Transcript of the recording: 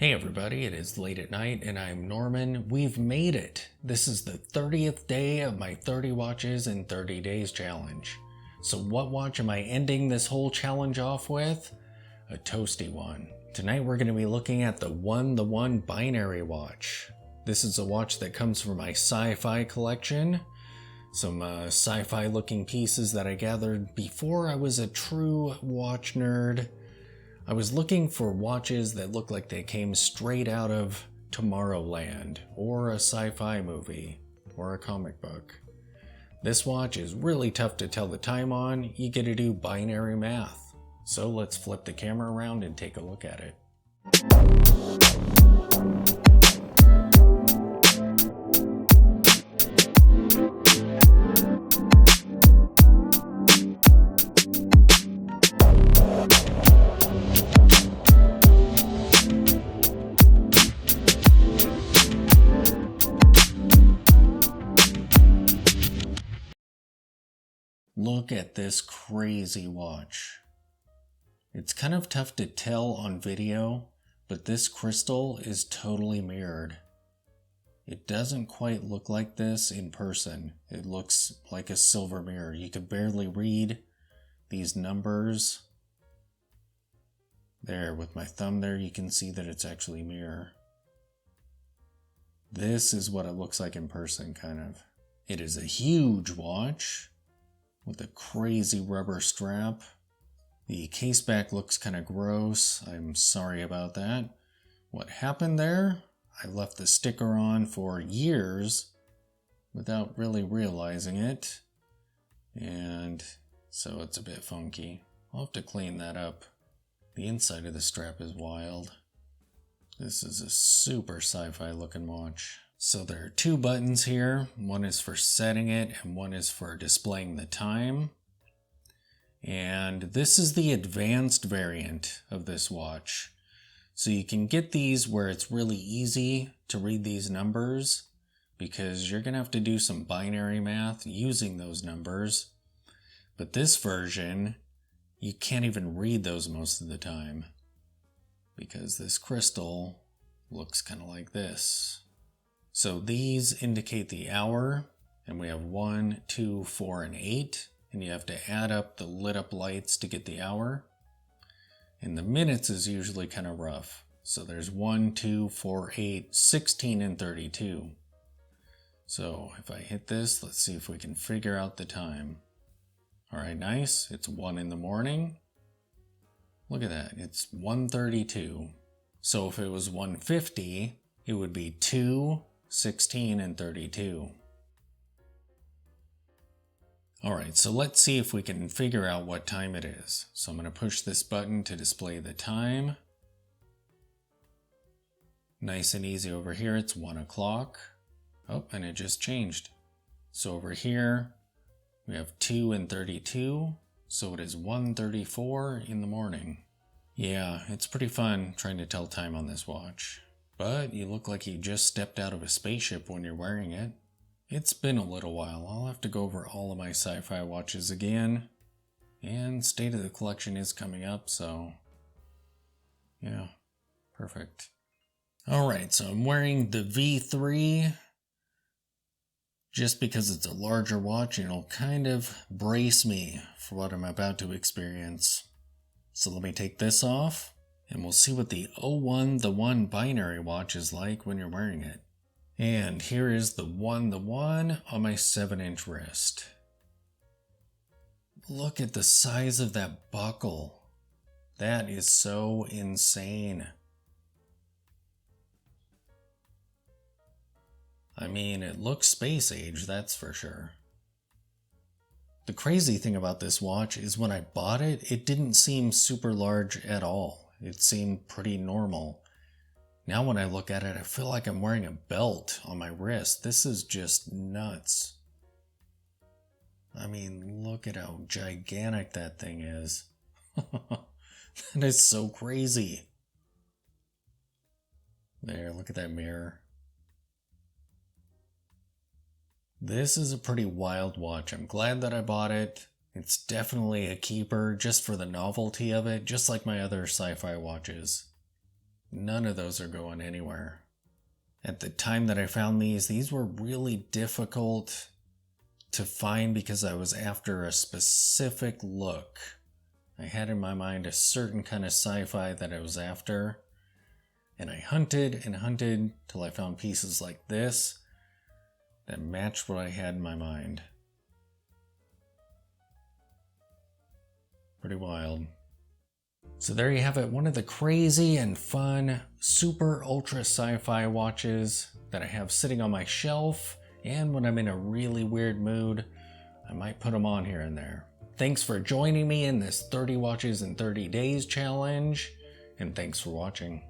Hey everybody, it is late at night and I'm Norman. We've made it. This is the 30th day of my 30 watches in 30 days challenge. So what watch am I ending this whole challenge off with? A toasty one. Tonight we're going to be looking at the one binary watch. This is a watch that comes from my sci-fi collection. Some sci-fi looking pieces that I gathered before I was a true watch nerd. I was looking for watches that look like they came straight out of Tomorrowland, or a sci-fi movie, or a comic book. This watch is really tough to tell the time on. You get to do binary math. So let's flip the camera around and take a look at it. Look at this crazy watch. It's kind of tough to tell on video, but this crystal is totally mirrored. It doesn't quite look like this in person. It looks like a silver mirror. You can barely read these numbers. There, with my thumb there, you can see that it's actually mirror. This is what it looks like in person, kind of. It is a huge watch with a crazy rubber strap. The case back looks kind of gross. I'm sorry about that. What happened there? I left the sticker on for years without really realizing it. And so it's a bit funky. I'll have to clean that up. The inside of the strap is wild. This is a super sci-fi looking watch. So there are two buttons here. One is for setting it and one is for displaying the time. And this is the advanced variant of this watch. So you can get these where it's really easy to read these numbers because you're going to have to do some binary math using those numbers. But this version, you can't even read those most of the time because this crystal looks kind of like this. So these indicate the hour, and we have 1, 2, 4, and 8, and you have to add up the lit up lights to get the hour. And the minutes is usually kind of rough. So there's 1, 2, 4, 8, 16, and 32. So if I hit this, let's see if we can figure out the time. All right, nice. It's 1 in the morning. Look at that. It's 1:32. So if it was 1:50, it would be 2, 16, and 32. Alright, so let's see if we can figure out what time it is. So I'm going to push this button to display the time. Nice and easy over here, it's 1 o'clock. Oh, and it just changed. So over here, we have 2 and 32, so it is 1:34 in the morning. Yeah, it's pretty fun trying to tell time on this watch. But you look like you just stepped out of a spaceship when you're wearing it. It's been a little while. I'll have to go over all of my sci-fi watches again. And State of the Collection is coming up, so yeah, perfect. Alright, so I'm wearing the V3 just because it's a larger watch and it'll kind of brace me for what I'm about to experience. So let me take this off. And we'll see what the 01 binary watch is like when you're wearing it. And here is the 1 on my 7-inch wrist. Look at the size of that buckle. That is so insane. I mean, it looks space age, that's for sure. The crazy thing about this watch is when I bought it, it didn't seem super large at all. It seemed pretty normal. Now when I look at it, I feel like I'm wearing a belt on my wrist. This is just nuts. I mean, look at how gigantic that thing is. That is so crazy. There, look at that mirror. This is a pretty wild watch. I'm glad that I bought it. It's definitely a keeper just for the novelty of it, just like my other sci-fi watches. None of those are going anywhere. At the time that I found these were really difficult to find because I was after a specific look. I had in my mind a certain kind of sci-fi that I was after, and I hunted and hunted till I found pieces like this that matched what I had in my mind. Pretty wild. So there you have it, one of the crazy and fun super ultra sci-fi watches that I have sitting on my shelf, and when I'm in a really weird mood, I might put them on here and there. Thanks for joining me in this 30 watches in 30 days challenge, and thanks for watching.